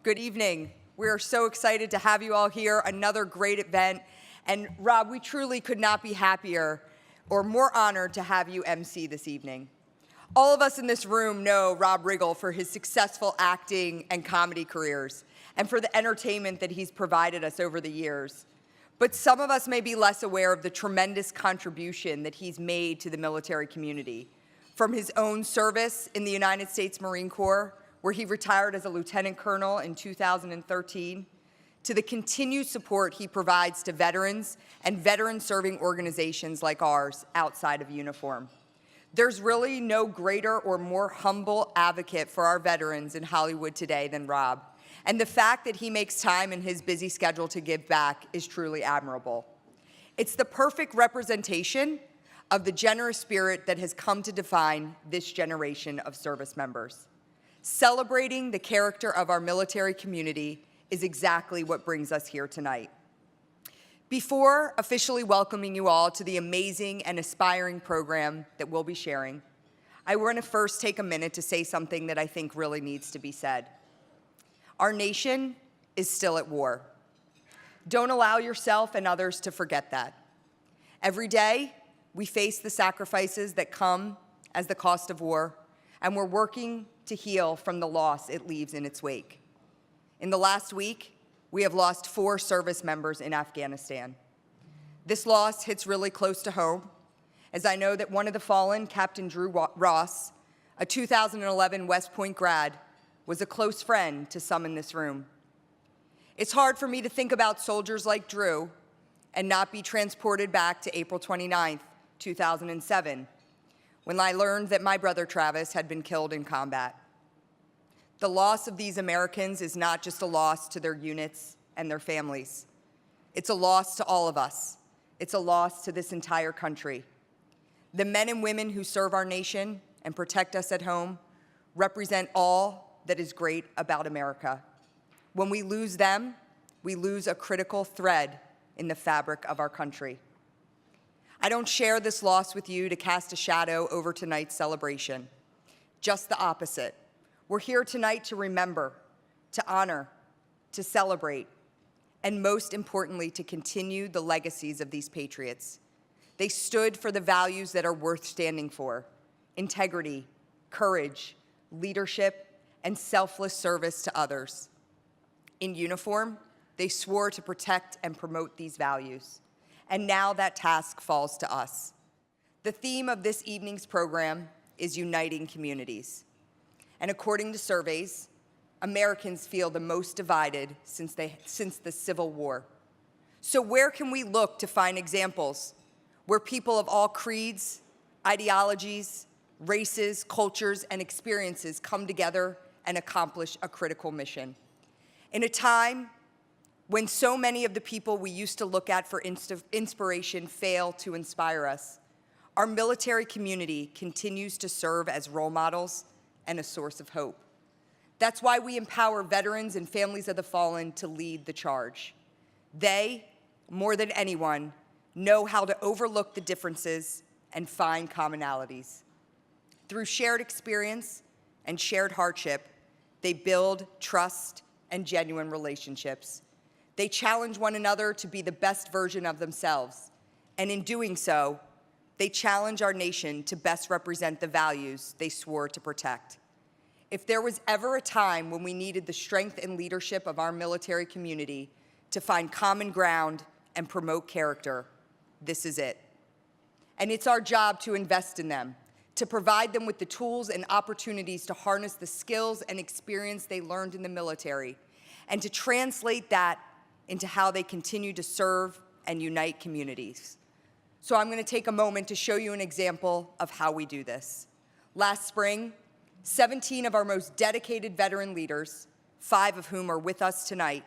Good evening. We are so excited to have you all here, another great event. And Rob, we truly could not be happier or more honored to have you MC this evening. All of us in this room know Rob Riggle for his successful acting and comedy careers and for the entertainment that he's provided us over the years. But some of us may be less aware of the tremendous contribution that he's made to the military community. From his own service in the United States Marine Corps, where he retired as a lieutenant colonel in 2013, to the continued support he provides to veterans and veteran-serving organizations like ours outside of uniform. There's really no greater or more humble advocate for our veterans in Hollywood today than Rob, and the fact that he makes time in his busy schedule to give back is truly admirable. It's the perfect representation of the generous spirit that has come to define this generation of service members. Celebrating the character of our military community is exactly what brings us here tonight. Before officially welcoming you all to the amazing and aspiring program that we'll be sharing, I want to first take a minute to say something that I think really needs to be said. Our nation is still at war. Don't allow yourself and others to forget that. Every day, we face the sacrifices that come as the cost of war, and we're working to heal from the loss it leaves in its wake. In the last week, we have lost 4 service members in Afghanistan. This loss hits really close to home, as I know that one of the fallen, Captain Drew Ross, a 2011 West Point grad, was a close friend to some in this room. It's hard for me to think about soldiers like Drew and not be transported back to April 29th, 2007, when I learned that my brother Travis had been killed in combat. The loss of these Americans is not just a loss to their units and their families. It's a loss to all of us. It's a loss to this entire country. The men and women who serve our nation and protect us at home represent all that is great about America. When we lose them, we lose a critical thread in the fabric of our country. I don't share this loss with you to cast a shadow over tonight's celebration. Just the opposite. We're here tonight to remember, to honor, to celebrate, and most importantly, to continue the legacies of these patriots. They stood for the values that are worth standing for: integrity, courage, leadership, and selfless service to others. In uniform, they swore to protect and promote these values. And now that task falls to us. The theme of this evening's program is uniting communities. And according to surveys, Americans feel the most divided since the Civil War. So where can we look to find examples where people of all creeds, ideologies, races, cultures, and experiences come together and accomplish a critical mission? In a time when so many of the people we used to look at for inspiration fail to inspire us, our military community continues to serve as role models and a source of hope. That's why we empower veterans and families of the fallen to lead the charge. They, more than anyone, know how to overlook the differences and find commonalities. Through shared experience and shared hardship, they build trust and genuine relationships. They challenge one another to be the best version of themselves, and in doing so, they challenge our nation to best represent the values they swore to protect. If there was ever a time when we needed the strength and leadership of our military community to find common ground and promote character, this is it. And it's our job to invest in them, to provide them with the tools and opportunities to harness the skills and experience they learned in the military, and to translate that into how they continue to serve and unite communities. So I'm going to take a moment to show you an example of how we do this. Last spring, 17 of our most dedicated veteran leaders, 5 of whom are with us tonight,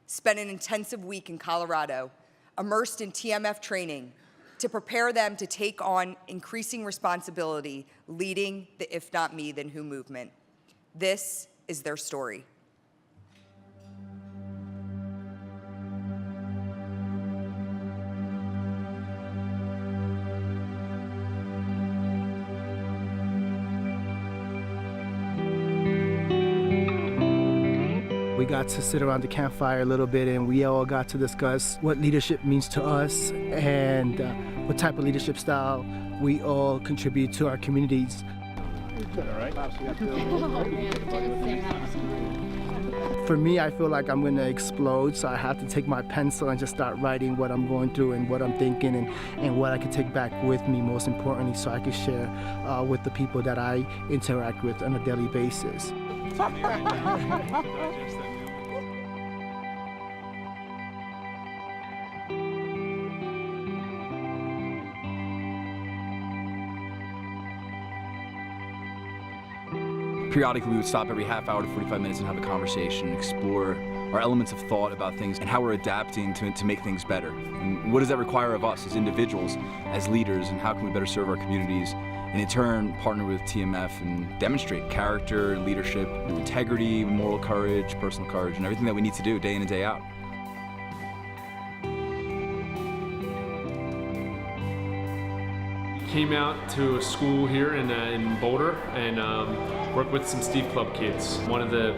spent an intensive week in Colorado, immersed in TMF training to prepare them to take on increasing responsibility leading the If Not Me, Then Who movement. This is their story. We We got to sit around the campfire a little bit, and we all got to discuss what leadership means to us and what type of leadership style we all contribute to our communities. For me, I feel like I'm going to explode, so I have to take my pencil and just start writing what I'm going through and what I'm thinking and what I can take back with me, most importantly, so I can share with the people that I interact with on a daily basis. Periodically, we would stop every half hour to 45 minutes and have a conversation, explore our elements of thought about things and how we're adapting to make things better. And what does that require of us as individuals, as leaders, and how can we better serve our communities? And in turn, partner with TMF and demonstrate character, leadership, integrity, moral courage, personal courage, and everything that we need to do day in and day out. Came out to a school here in Boulder and worked with some Steve Club kids. One of the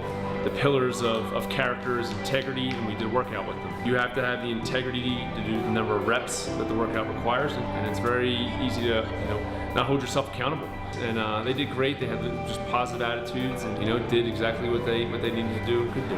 pillars of character is integrity, and we did a workout with them. You have to have the integrity to do the number of reps that the workout requires, and it's very easy to not hold yourself accountable. And they did great. They had just positive attitudes, and did exactly what they needed to do and could do.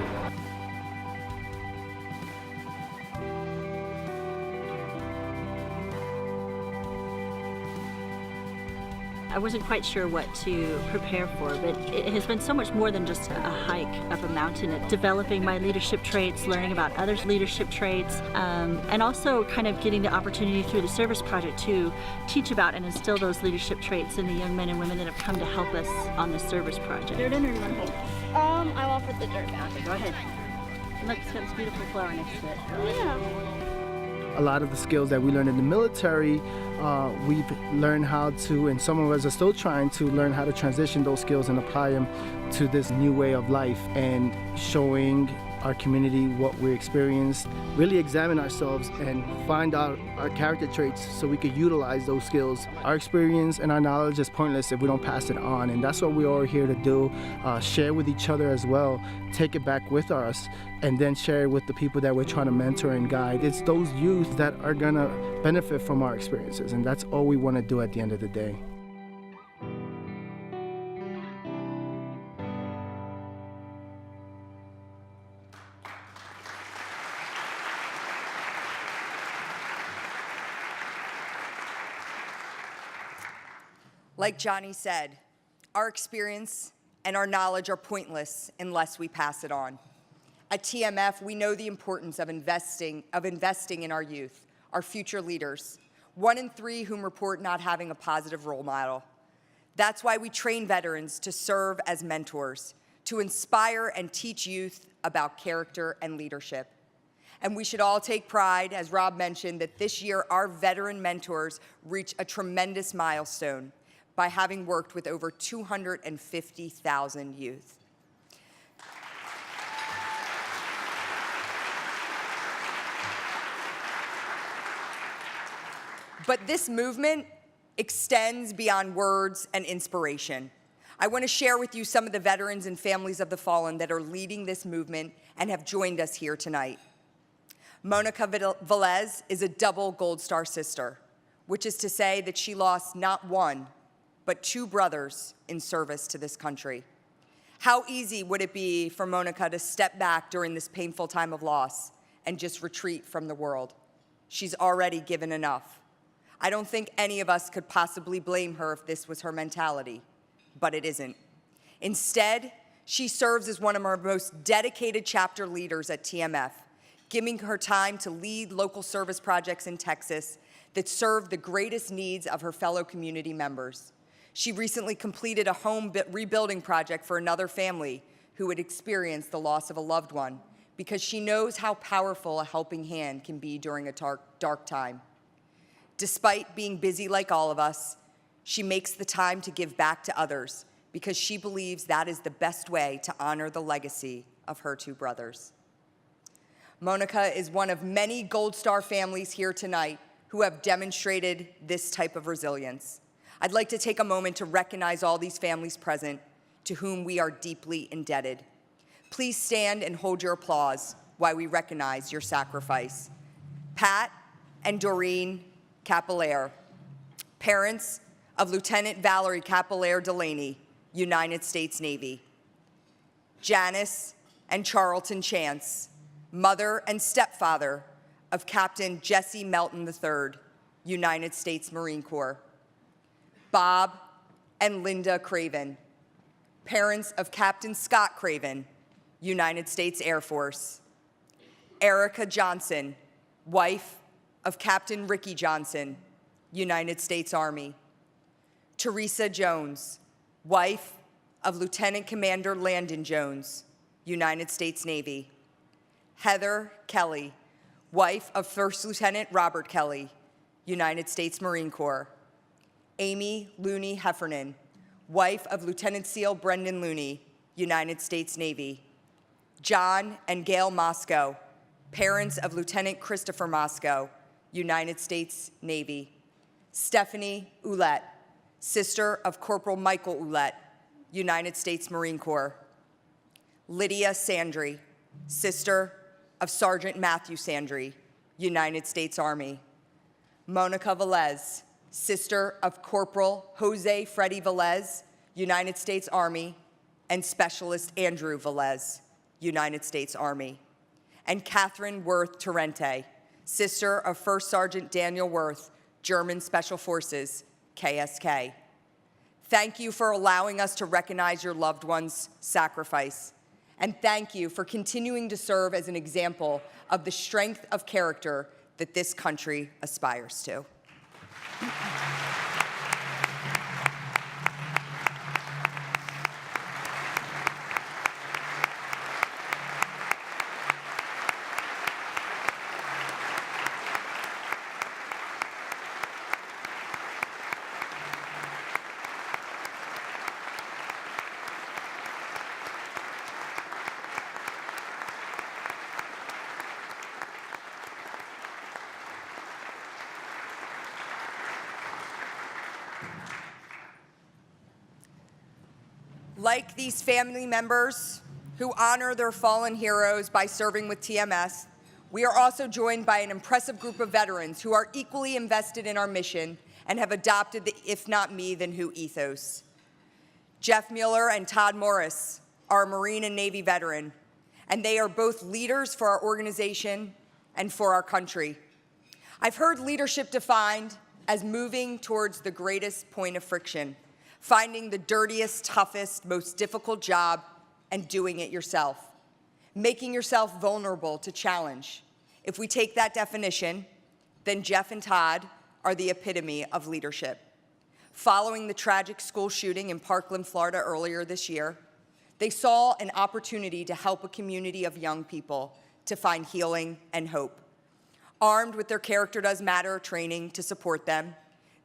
I wasn't quite sure what to prepare for, but it has been so much more than just a hike up a mountain. It's developing my leadership traits, learning about others' leadership traits, and also kind of getting the opportunity through the service project to teach about and instill those leadership traits in the young men and women that have come to help us on the service project. Dirt in or you want to hold? I will put the dirt down. Okay, go ahead. Look, it's got this beautiful flower next to it. Oh, yeah. A lot of the skills that we learned in the military, we've learned how to, and some of us are still trying to learn how to transition those skills and apply them to this new way of life, and showing our community what we experienced, really examine ourselves and find out our character traits so we could utilize those skills. Our experience and our knowledge is pointless if we don't pass it on, and that's what we're all here to do, share with each other as well, take it back with us, and then share it with the people that we're trying to mentor and guide. It's those youth that are gonna benefit from our experiences, and that's all we want to do at the end of the day. Like Johnny said, our experience and our knowledge are pointless unless we pass it on. At TMF, we know the importance of investing in our youth, our future leaders, 1 in 3 whom report not having a positive role model. That's why we train veterans to serve as mentors, to inspire and teach youth about character and leadership. And we should all take pride, as Rob mentioned, that this year our veteran mentors reach a tremendous milestone by having worked with over 250,000 youth. But this movement extends beyond words and inspiration. I want to share with you some of the veterans and families of the fallen that are leading this movement and have joined us here tonight. Monica Velez is a double Gold Star sister, which is to say that she lost not 1, but 2 brothers in service to this country. How easy would it be for Monica to step back during this painful time of loss and just retreat from the world? She's already given enough. I don't think any of us could possibly blame her if this was her mentality, but it isn't. Instead, she serves as one of our most dedicated chapter leaders at TMF, giving her time to lead local service projects in Texas that serve the greatest needs of her fellow community members. She recently completed a home rebuilding project for another family who had experienced the loss of a loved one, because she knows how powerful a helping hand can be during a dark time. Despite being busy like all of us, she makes the time to give back to others because she believes that is the best way to honor the legacy of her 2 brothers. Monica is one of many Gold Star families here tonight who have demonstrated this type of resilience. I'd like to take a moment to recognize all these families present to whom we are deeply indebted. Please stand and hold your applause while we recognize your sacrifice. Pat and Doreen Capillere, parents of Lieutenant Valerie Capillere Delaney, United States Navy. Janice and Charlton Chance, mother and stepfather of Captain Jesse Melton III, United States Marine Corps. Bob and Linda Craven, parents of Captain Scott Craven, United States Air Force. Erica Johnson, wife of Captain Ricky Johnson, United States Army. Teresa Jones, wife of Lieutenant Commander Landon Jones, United States Navy. Heather Kelly, wife of First Lieutenant Robert Kelly, United States Marine Corps. Amy Looney Heffernan, wife of Lieutenant SEAL Brendan Looney, United States Navy. John and Gail Moscow, parents of Lieutenant Christopher Moscow, United States Navy. Stephanie Ouellette, sister of Corporal Michael Ouellette, United States Marine Corps. Lydia Sandry, sister of Sergeant Matthew Sandry, United States Army. Monica Velez, sister of Corporal Jose Freddy Velez, United States Army, and Specialist Andrew Velez, United States Army. And Catherine Worth Torrente, sister of First Sergeant Daniel Worth, German Special Forces, KSK. Thank you for allowing us to recognize your loved ones' sacrifice. And thank you for continuing to serve as an example of the strength of character that this country aspires to. Like these family members who honor their fallen heroes by serving with TMS, we are also joined by an impressive group of veterans who are equally invested in our mission and have adopted the "if not me, then who" ethos. Jeff Mueller and Todd Morris are a Marine and Navy veteran, and they are both leaders for our organization and for our country. I've heard leadership defined as moving towards the greatest point of friction, finding the dirtiest, toughest, most difficult job and doing it yourself, making yourself vulnerable to challenge. If we take that definition, then Jeff and Todd are the epitome of leadership. Following the tragic school shooting in Parkland, Florida earlier this year, they saw an opportunity to help a community of young people to find healing and hope. Armed with their Character Does Matter training to support them,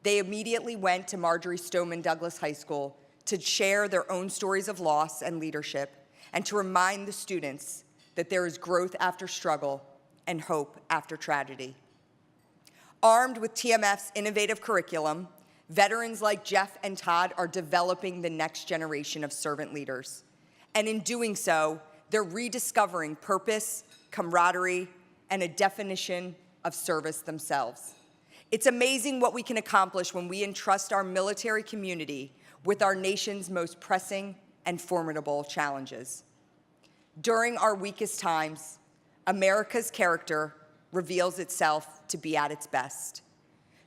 they immediately went to Marjorie Stoneman Douglas High School to share their own stories of loss and leadership and to remind the students that there is growth after struggle and hope after tragedy. Armed with TMF's innovative curriculum, veterans like Jeff and Todd are developing the next generation of servant leaders. And in doing so, they're rediscovering purpose, camaraderie, and a definition of service themselves. It's amazing what we can accomplish when we entrust our military community with our nation's most pressing and formidable challenges. During our weakest times, America's character reveals itself to be at its best.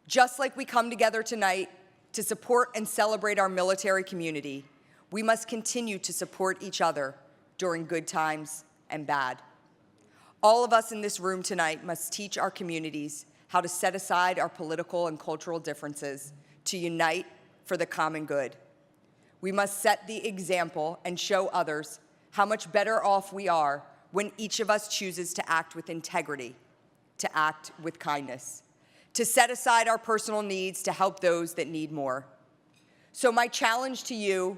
Just like we come together tonight to support and celebrate our military community, we must continue to support each other during good times and bad. All of us in this room tonight must teach our communities how to set aside our political and cultural differences to unite for the common good. We must set the example and show others how much better off we are when each of us chooses to act with integrity, to act with kindness, to set aside our personal needs to help those that need more. So my challenge to you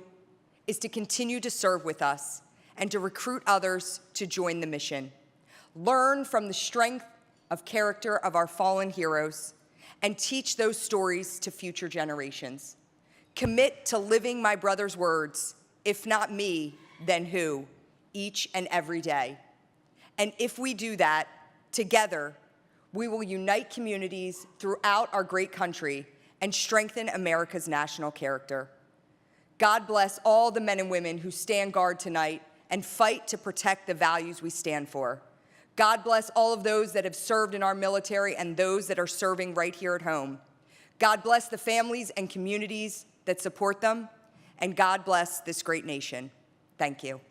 is to continue to serve with us and to recruit others to join the mission. Learn from the strength of character of our fallen heroes and teach those stories to future generations. Commit to living my brother's words, "If not me, then who?" each and every day. And if we do that, together, we will unite communities throughout our great country and strengthen America's national character. God bless all the men and women who stand guard tonight and fight to protect the values we stand for. God bless all of those that have served in our military and those that are serving right here at home. God bless the families and communities that support them, and God bless this great nation. Thank you.